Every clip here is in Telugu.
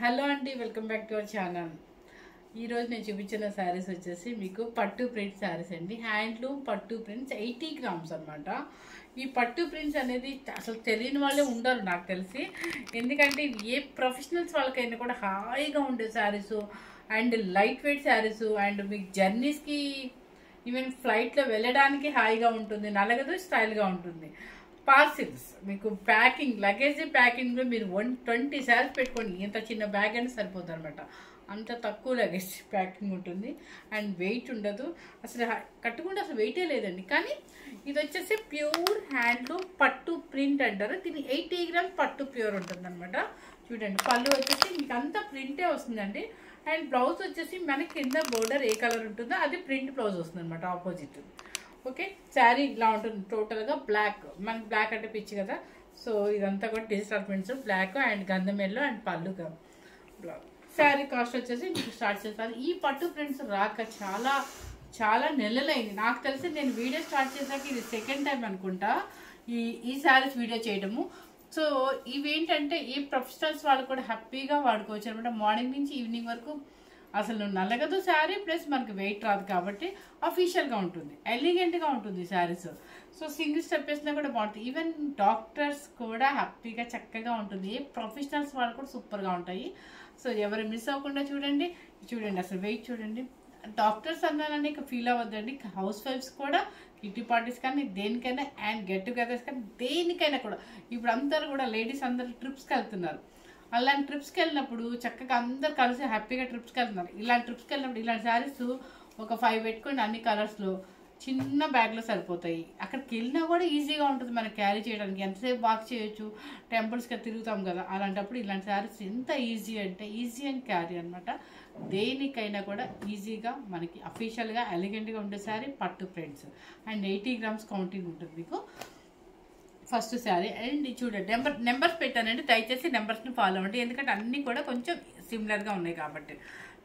హలో అండి, welcome back to our channel. ఈరోజు నేను చూపించిన శారీస్ వచ్చేసి మీకు పట్టు ప్రింట్ శారీస్ అండి. హ్యాండ్లూమ్ పట్టు ప్రింట్స్ 80 గ్రామ్స్ అనమాట. ఈ పట్టు ప్రింట్స్ అనేది అసలు తెలియని వాళ్ళే ఉండరు నాకు తెలిసి. ఎందుకంటే ఏ ప్రొఫెషనల్స్ వాళ్ళకైనా కూడా హాయిగా ఉండే saris and light weight saris and మీకు జర్నీస్కి ఈవెన్ ఫ్లైట్లో వెళ్ళడానికి హాయిగా ఉంటుంది, నలగదు, స్టైల్గా ఉంటుంది. పార్సిల్స్ మీకు ప్యాకింగ్ లగేజ్ ప్యాకింగ్లో మీరు 120 శారీస్ పెట్టుకోండి, ఇంత చిన్న బ్యాగ్ అయినా సరిపోతుంది అనమాట. అంత తక్కువ లగేజ్ ప్యాకింగ్ ఉంటుంది అండ్ వెయిట్ ఉండదు, అసలు కట్టుకుంటే అసలు వెయిటే లేదండి. కానీ ఇది వచ్చేసి ప్యూర్ హ్యాండ్లూమ్ పట్టు ప్రింట్ అంటారు. దీని 80 గ్రామ్స్ పట్టు ప్యూర్ ఉంటుంది అనమాట. చూడండి, పళ్ళు వచ్చేసి మీకు అంతా ప్రింటే వస్తుందండి. అండ్ బ్లౌజ్ వచ్చేసి మనకి కింద బోర్డర్ ఏ కలర్ ఉంటుందో అది ప్రింట్ బ్లౌజ్ వస్తుంది అనమాట, ఆపోజిట్. ఓకే, శారీ ఇలా ఉంటుంది టోటల్గా బ్లాక్. మనకి బ్లాక్ అంటే పిచ్చి కదా, సో ఇదంతా కూడా డిజిటల్ ప్రింట్స్, బ్లాక్ అండ్ గంధం ఎల్లో అండ్ పళ్ళు బ్లాక్. శారీ కాస్ట్ వచ్చేసి మీకు స్టార్ట్ చేస్తారు. ఈ పట్టు ప్రింట్స్ రాక చాలా చాలా నెలలైంది నాకు తెలిసి. నేను వీడియో స్టార్ట్ చేశాక ఇది సెకండ్ టైం అనుకుంటా ఈ శారీస్ వీడియో చేయడము. సో ఇవేంటంటే ఈ ప్రొఫెషనల్స్ వాళ్ళు కూడా హ్యాపీగా వాడుకోవచ్చు అనమాట. మార్నింగ్ నుంచి ఈవినింగ్ వరకు అసలు నలగదు శారీ, ప్లస్ మనకి వెయిట్ రాదు కాబట్టి అఫీషియల్గా ఉంటుంది, ఎలిగెంట్గా ఉంటుంది శారీస్. సో సింగిల్ స్టెప్ వేసినా కూడా బాగుంటుంది. ఈవెన్ డాక్టర్స్ కూడా హ్యాపీగా చక్కగా ఉంటుంది. ఏ ప్రొఫెషనల్స్ వాళ్ళు కూడా సూపర్గా ఉంటాయి. సో ఎవరు మిస్ అవ్వకుండా చూడండి. అసలు వెయిట్ చూడండి. డాక్టర్స్ అన్నానని ఫీల్ అవ్వద్దండి, హౌస్ వైఫ్స్ కూడా కిట్టి పార్టీస్ కానీ దేనికైనా అండ్ గెట్ టుగెదర్స్ కానీ దేనికైనా కూడా ఇప్పుడు అందరూ కూడా లేడీస్ అందరూ ట్రిప్స్కి వెళ్తున్నారు. అలాంటి ట్రిప్స్కి వెళ్ళినప్పుడు చక్కగా అందరు కలిసి హ్యాపీగా ట్రిప్స్కి వెళ్తున్నారు. ఇలాంటి ట్రిప్స్కి వెళ్ళినప్పుడు ఇలాంటి శారీస్ ఒక 5 పెట్టుకోండి, అన్ని కలర్స్లో చిన్న బ్యాగ్లో సరిపోతాయి. అక్కడికి వెళ్ళినా కూడా ఈజీగా ఉంటుంది మనకి క్యారీ చేయడానికి. ఎంతసేపు వాక్ చేయొచ్చు, టెంపుల్స్కి తిరుగుతాం కదా, అలాంటప్పుడు ఇలాంటి శారీస్ ఎంత ఈజీ అంటే ఈజీ అండ్ క్యారీ అనమాట. దేనికైనా కూడా ఈజీగా మనకి అఫీషియల్గా ఎలిగెంట్గా ఉండే శారీ పట్టు ప్రింట్స్ అండ్ 80 గ్రామ్స్ కౌంటింగ్ ఉంటుంది మీకు. ఫస్ట్ శారీ అండ్ చూడండి, నెంబర్స్ పెట్టానండి, దయచేసి నెంబర్స్ని ఫాలో అవ్వండి, ఎందుకంటే అన్నీ కూడా కొంచెం సిమిలర్గా ఉన్నాయి కాబట్టి.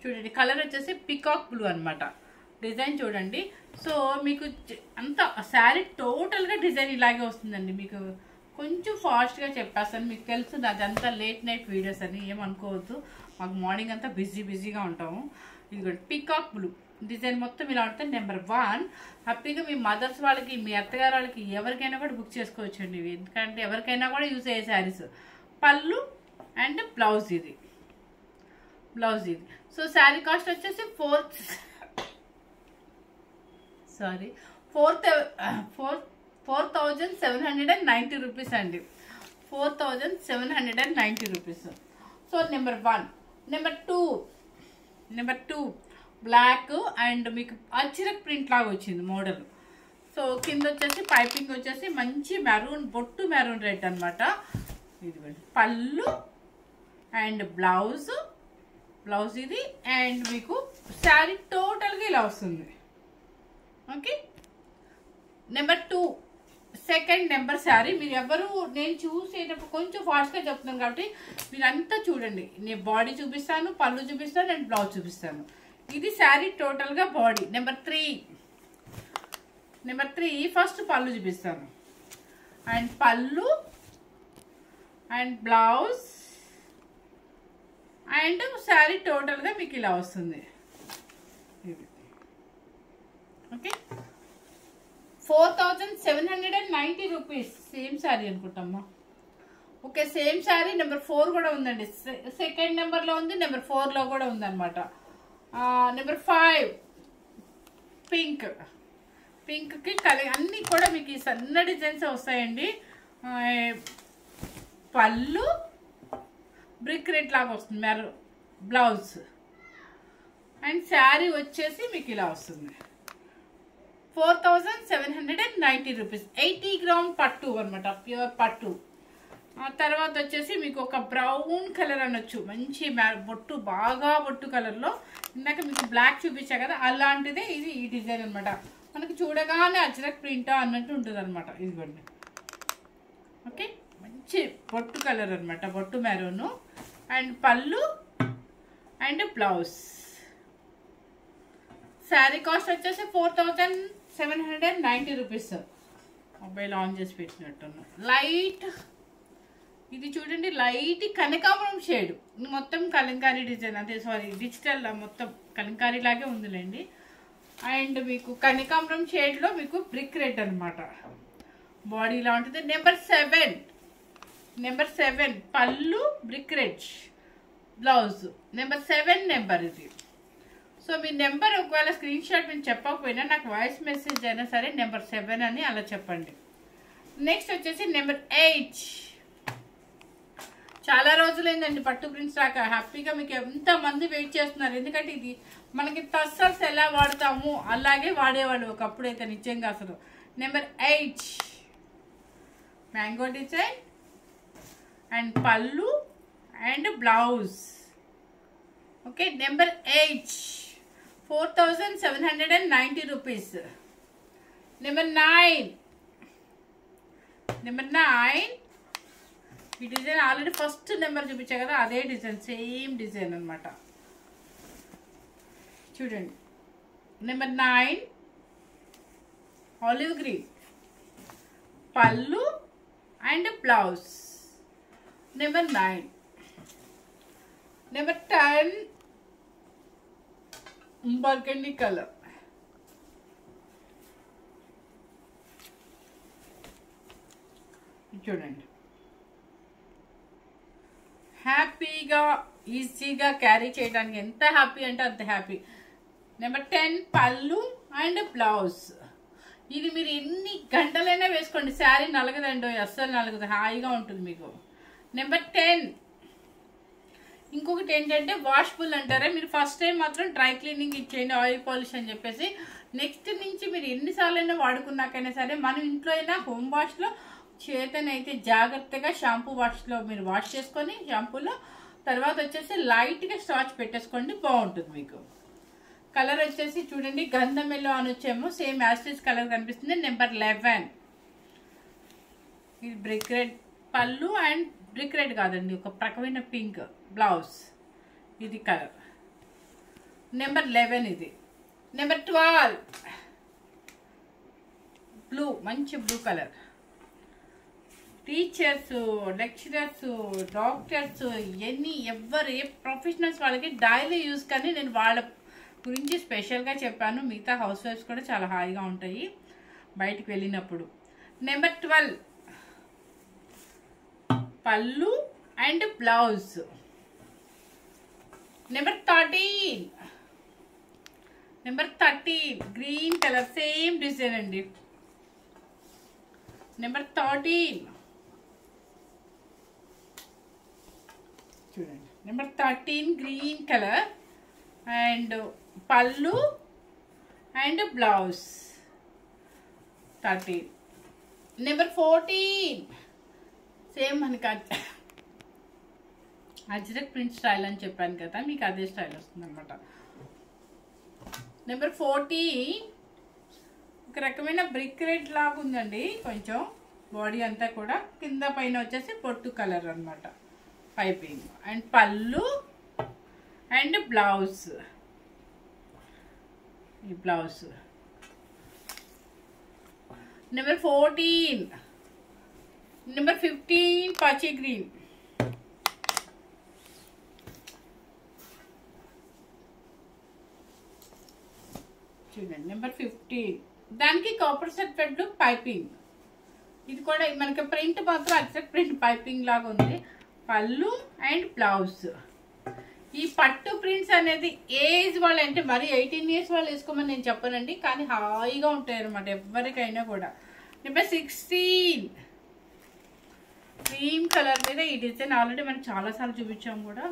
చూడండి, కలర్ వచ్చేసి పికాక్ బ్లూ అనమాట. డిజైన్ చూడండి. సో మీకు అంత శారీ టోటల్గా డిజైన్ ఇలాగే వస్తుందండి. మీకు కొంచెం ఫాస్ట్గా చెప్పేస్తాను, మీకు తెలుసు అదంతా లేట్ నైట్ వీడియోస్ అని ఏమనుకోవద్దు. మాకు మార్నింగ్ అంతా బిజీగా ఉంటాము. ఇదిగోండి, పికాక్ బ్లూ డిజైన్ మొత్తం ఇలా ఉంటుంది. నెంబర్ 1 హ్యాపీగా మీ మదర్స్ వాళ్ళకి, మీ అత్తగారు వాళ్ళకి ఎవరికైనా కూడా బుక్ చేసుకోవచ్చు అండి ఇవి, ఎందుకంటే ఎవరికైనా కూడా యూజ్ అయ్యే శారీస్. పళ్ళు అండ్ బ్లౌజ్ ఇది. సో శారీ కాస్ట్ వచ్చేసి 4,790 రూపీస్ అండి. 4,790 rupees. So number 1. Number two black and మీకు అజ్రక్ ప్రింట్ లాగా వచ్చింది మోడల్. సో కింద వచ్చేసి పైపింగ్ వచ్చేసి మంచి మెరూన్, బొట్టు మెరూన్ రెడ్ అనమాట. ఇది పళ్ళు అండ్ బ్లౌజ్ ఇది. అండ్ మీకు శారీ టోటల్గా ఇలా వస్తుంది. Okay, number 2 second number sari. మీరు ఎవరు నేను చూసేటప్పుడు కొంచెం ఫాస్ట్గా చెప్తున్నాను కాబట్టి మీరు అంతా చూడండి. నేను బాడీ చూపిస్తాను, పళ్ళు చూపిస్తాను అండ్ బ్లౌజ్ చూపిస్తాను. ఇది శారీ టోటల్గా బాడీ. నెంబర్ 3 ఫస్ట్ పళ్ళు చూపిస్తాను అండ్ పళ్ళు అండ్ బ్లౌజ్ అండ్ శారీ టోటల్గా మీకు ఇలా వస్తుంది. Okay, 4,790 rupees. సేమ్ శారీ అనుకుంటామ్మా. Okay, same sari. నెంబర్ 4 కూడా ఉందండి, సెకండ్ నెంబర్లో ఉంది, నెంబర్ 4లో కూడా ఉందన్నమాట. నెంబర్ 5 పింక్కి అన్నీ కూడా మీకు ఈ సన్న డిజైన్స్ వస్తాయండి. పళ్ళు బ్రిక్ రెడ్ లాగా వస్తుంది, బ్లౌజ్ అండ్ శారీ వచ్చేసి మీకు ఇలా వస్తుంది. 4,790 రూపీస్. 80 గ్రామ్ పట్టు అనమాట, ప్యూర్ పట్టు. తర్వాత వచ్చేసి మీకు ఒక బ్రౌన్ కలర్ అనొచ్చు, మంచి బొట్టు, బాగా బొట్టు కలర్లో. ఇందాక మీకు బ్లాక్ చూపించా కదా, అలాంటిదే ఇది. ఈ డిజైన్ అనమాట మనకి చూడగానే అజ్రక్ ప్రింట్ అన్నట్టు ఉంటుంది అనమాట. ఇదిగోండి, ఓకే, మంచి బొట్టు కలర్ అనమాట, బొట్టు మెరూను అండ్ పళ్ళు అండ్ బ్లౌజ్. శారీ కాస్ట్ వచ్చేసి 4,790 రూపీస్. మొబైల్ ఆన్ చేసి పెట్టినట్టున్నా. లైట్ ఇది చూడండి లైట్ కనకాంబరం షేడ్, మొత్తం కలంకారీ డిజైన్, అంటే సారీ డిజిటల్ మొత్తం కలంకారీ లాగే ఉందిలేండి. అండ్ మీకు కనకాంబరం షేడ్లో మీకు బ్రిక్ రెడ్ అనమాట. బాడీ ఇలా ఉంటుంది. నెంబర్ 7 పళ్ళు brick red, blouse number 7 number ఇది. సో మీ నెంబర్ ఒకవేళ స్క్రీన్ షాట్ మీరు చెప్పకపోయినా నాకు వాయిస్ మెసేజ్ అయినా సరే నెంబర్ 7 అని అలా చెప్పండి. నెక్స్ట్ వచ్చేసి నెంబర్ 8. చాలా రోజులైందండి పట్టు ప్రింట్స్ రాక. హ్యాపీగా మీకు ఎంతమంది వెయిట్ చేస్తున్నారు, ఎందుకంటే ఇది మనకి టస్సర్స్ ఎలా వాడతాము అలాగే వాడేవాళ్ళు ఒకప్పుడు అయితే నిజంగా అసలు. నెంబర్ 8 మ్యాంగో డిజైన్ అండ్ పళ్ళు and blouse. Okay, number 8 4790 rupees. Number 9 ఈ డిజైన్ ఆల్రెడీ ఫస్ట్ నెంబర్ చూపించా కదా, అదే డిజైన్, సేమ్ డిజైన్ అనమాట. చూడండి, నెంబర్ 9 ఆలివ్ గ్రీన్, పళ్ళు and blouse. Number 9. Number 10 burgundy colour. చూడండి, హ్యాపీగా ఈజీగా క్యారీ చేయడానికి ఎంత హ్యాపీ అంటే అంత హ్యాపీ. నెంబర్ 10 పళ్ళు అండ్ బ్లౌజ్. ఇది మీరు ఎన్ని గంటలైనా వేసుకోండి, శారీ నలగదండి, అస్సలు నలగదు, హాయిగా ఉంటుంది మీకు. నెంబర్ 10 ఇంకొకటి ఏంటంటే వాషబుల్ అంటారా, మీరు ఫస్ట్ టైం మాత్రం డ్రై క్లీనింగ్ ఇచ్చేయండి, ఆయిల్ పాలిష్ అని చెప్పేసి. నెక్స్ట్ నుంచి మీరు ఎన్నిసార్లు అయినా వాడుకున్నాకైనా సరే, మనం ఇంట్లో అయినా హోమ్ వాష్లో చేతనైతే జాగ్రత్తగా షాంపూ వాష్లో మీరు వాష్ చేసుకొని షాంపూలో తర్వాత వచ్చేసి లైట్గా స్టార్చ్ పెట్టేసుకోండి, బాగుంటుంది మీకు. కలర్ వచ్చేసి చూడండి గంధం ఎల్లో అని వచ్చేమో సేమ్ యాస్టిస్ కలర్ కనిపిస్తుంది. నెంబర్ 11 ఇది బ్రిక్ రెడ్ పళ్ళు అండ్ బ్రిక్ రెడ్ కాదండి, ఒక ప్రకమైన పింక్ బ్లౌజ్, ఇది కలర్. నెంబర్ 11 ఇది. నెంబర్ 12 బ్లూ, మంచి blue colour. Teachers, lecturers, doctors, ఎవరు ఏ ప్రొఫెషనల్స్ వాళ్ళకి డైలీ యూస్ కానీ నేను వాళ్ళ గురించి స్పెషల్గా చెప్పాను. మిగతా హౌస్ వైఫ్స్ కూడా చాలా హాయిగా ఉంటాయి బయటికి వెళ్ళినప్పుడు. నెంబర్ 12 పళ్ళు and blouse. Number 13 green colour, same design అండి. నెంబర్ 13 చూడండి, నెంబర్ 13 గ్రీన్ కలర్ అండ్ పళ్ళు అండ్ బ్లౌజ్ 13. నెంబర్ 14 సేమ్ మనకి అజ్రక్ ప్రింట్ స్టైల్ అని చెప్పాను కదా, మీకు అదే స్టైల్ వస్తుంది అనమాట. నెంబర్ 14 ఒక రకమైన బ్రిక్ రెడ్ లాగా ఉందండి, కొంచెం బాడీ అంతా కూడా. కింద పైన వచ్చేసి పొట్టు కలర్ అనమాట, పైపింగ్ అండ్ పళ్ళు అండ్ బ్లౌజ్. ఈ బ్లౌజ్. నెంబర్ 14. నెంబర్ 15 పచ్చి గ్రీన్. చూడండి, నెంబర్ 15 దానికి కాపర్ సెట్ థ్రెడ్ పైపింగ్. ఇది కూడా మనకి ప్రింట్ మాత్రం అక్సెప్ట్ ప్రింట్ పైపింగ్ లాగా ఉంది. పళ్ళు అండ్ బ్లౌజ్. ఈ పట్టు ప్రింట్స్ అనేది ఏజ్ వాళ్ళు అంటే మరి 18 years వాళ్ళు వేసుకోమని నేను చెప్పనండి, కానీ హాయిగా ఉంటాయి అనమాట ఎవరికైనా కూడా. నెంబర్ 16 క్రీమ్ కలర్ మీద ఈ డిజైన్ ఆల్రెడీ మనం చాలాసార్లు చూపించాము కూడా.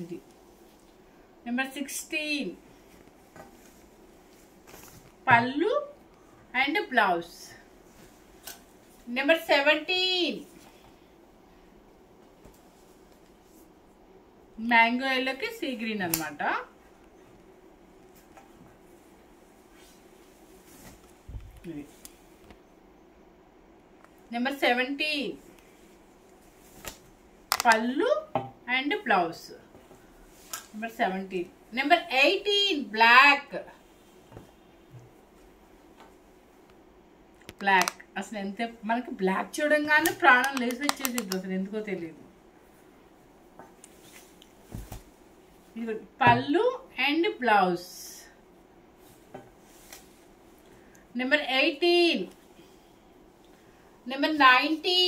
ఇది నెంబర్ 16 పళ్ళు అండ్ బ్లౌజ్. నెంబర్ 17 మ్యాంగో ఎల్లోకి సీ గ్రీన్ అనమాట. నెంబర్ 17 పళ్ళు and blouse. Number 17. Number 18 black. అసలు ఎంత మనకి బ్లాక్ చూడంగానే ప్రాణం లేసి వచ్చేసింది అసలు, ఎందుకో తెలియదు. ఇది పళ్ళు అండ్ బ్లౌజ్. Number 18, number 19.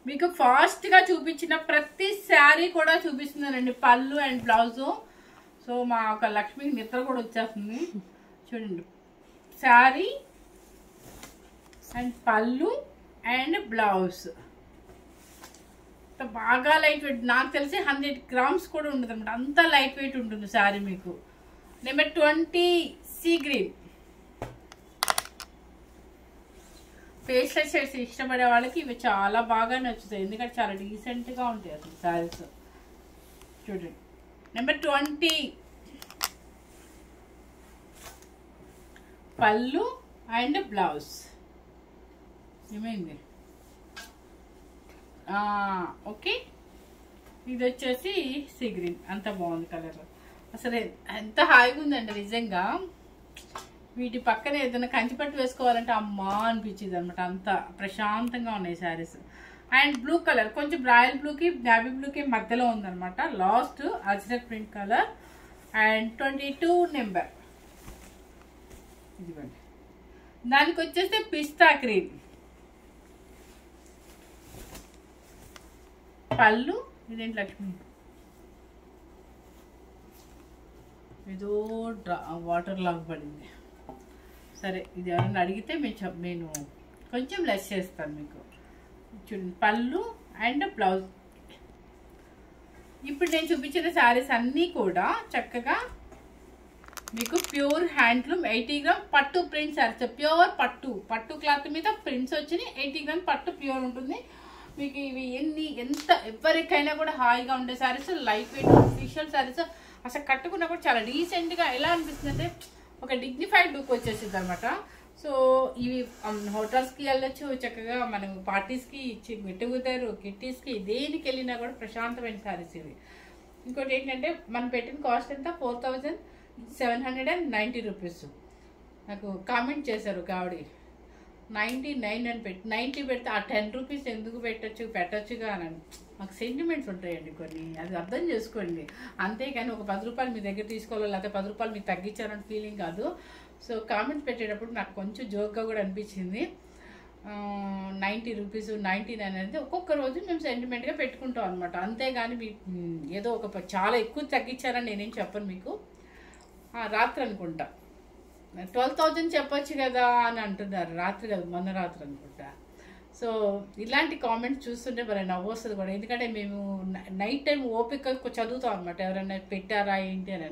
మీకు ఫాస్ట్గా చూపించిన ప్రతి శారీ కూడా చూపిస్తున్నానండి, పళ్ళు అండ్ బ్లౌజు. సో మా ఒక లక్ష్మికి నిద్ర కూడా వచ్చేస్తుంది. చూడండి, శారీ అండ్ పళ్ళు అండ్ బ్లౌజ్ బాగా లైట్ వెయిట్. నాకు తెలిసి 100 grams కూడా ఉండదు అనమాట, అంత లైట్ వెయిట్ ఉంటుంది శారీ మీకు. Number 20 sea green. Pastel shades ఇష్టపడే వాళ్ళకి ఇవి చాలా బాగా నచ్చుతాయి, ఎందుకంటే చాలా డీసెంట్గా ఉంటాయి అసలు శారీస్. చూడండి, నెంబర్ 20 పళ్ళు అండ్ బ్లౌజ్. ఏమైంది? ఓకే, ఇది వచ్చేసి సీ గ్రీన్. అంత బాగుంది కలర్, అసలు ఎంత హాయిగా ఉందండి నిజంగా. వీటి పక్కన ఏదైనా కంచిపట్టు వేసుకోవాలంటే అమ్మా అనిపించింది అనమాట, అంత ప్రశాంతంగా ఉన్నాయి శారీస్. అండ్ బ్లూ కలర్ కొంచెం రాయల్ బ్లూకి నావీ బ్లూకి మధ్యలో ఉందనమాట, last ajrak print colour. And 22 number ఇదిగోండి, దానికి వచ్చేస్తే పిస్తా గ్రీన్. పళ్ళు ఇదేంటి లక్ష్మి, ఏదో వాటర్ లాగా పడింది. సరే, ఇది ఎవరైనా అడిగితే నేను కొంచెం లెస్ చేస్తాను మీకు. చూడండి, పళ్ళు అండ్ బ్లౌజ్. ఇప్పుడు నేను చూపించిన శారీస్ అన్నీ కూడా చక్కగా మీకు ప్యూర్ హ్యాండ్లూమ్ 80 grams పట్టు ప్రింట్ శారీస్. ప్యూర్ పట్టు క్లాత్ మీద ప్రింట్స్ వచ్చినాయి. 80 grams పట్టు ప్యూర్ ఉంటుంది మీకు. ఇవి ఎంత ఎవరికైనా కూడా హాయిగా ఉండే saris, light weight official saris. అసలు కట్టుకున్నా కూడా చాలా డీసెంట్గా ఎలా అనిపిస్తుంది అంటే ఒక డిగ్నిఫైడ్ లుక్ వచ్చేసింది అనమాట. సో ఇవి హోటల్స్కి వెళ్ళొచ్చు చక్కగా, మనం పార్టీస్కి మెట్టుకుతారు, కిట్టీస్కి దేనికి వెళ్ళినా కూడా ప్రశాంతమైన శారీస్ ఇవి. ఇంకోటి ఏంటంటే మనం పెట్టిన కాస్ట్ ఎంత, 4790 రూపీస్. నాకు కామెంట్ చేశారు కావిడి 99 అని పెట్టి 90 పెడితే ఆ 10 రూపీస్ ఎందుకు పెట్టచ్చుగా అని. మాకు సెంటిమెంట్స్ ఉంటాయండి కొన్ని, అది అర్థం చేసుకోండి. అంతేకాని ఒక 10 రూపాయలు మీ దగ్గర తీసుకోవాలో లేకపోతే 10 రూపాయలు మీకు తగ్గించాలని ఫీలింగ్ కాదు. సో కామెంట్స్ పెట్టేటప్పుడు నాకు కొంచెం జోక్గా కూడా అనిపించింది. 90 రూపీస్ 99 అనేది ఒక్కొక్క రోజు మేము సెంటిమెంట్గా పెట్టుకుంటాం అనమాట. అంతేగాని మీ ఏదో ఒక చాలా ఎక్కువ తగ్గించారని నేనేం చెప్పను మీకు. రాత్రి అనుకుంటా 12,000 చెప్పొచ్చు కదా అని అంటున్నారు, రాత్రి కదా, మొన్న రాత్రి అనుకుంటా. సో ఇలాంటి కామెంట్స్ చూస్తుంటే మరి నవ్వు వస్తుంది కూడా, ఎందుకంటే మేము నైట్ టైం ఓపిక చదువుతాం అనమాట, ఎవరైనా పెట్టారా ఏంటి అని.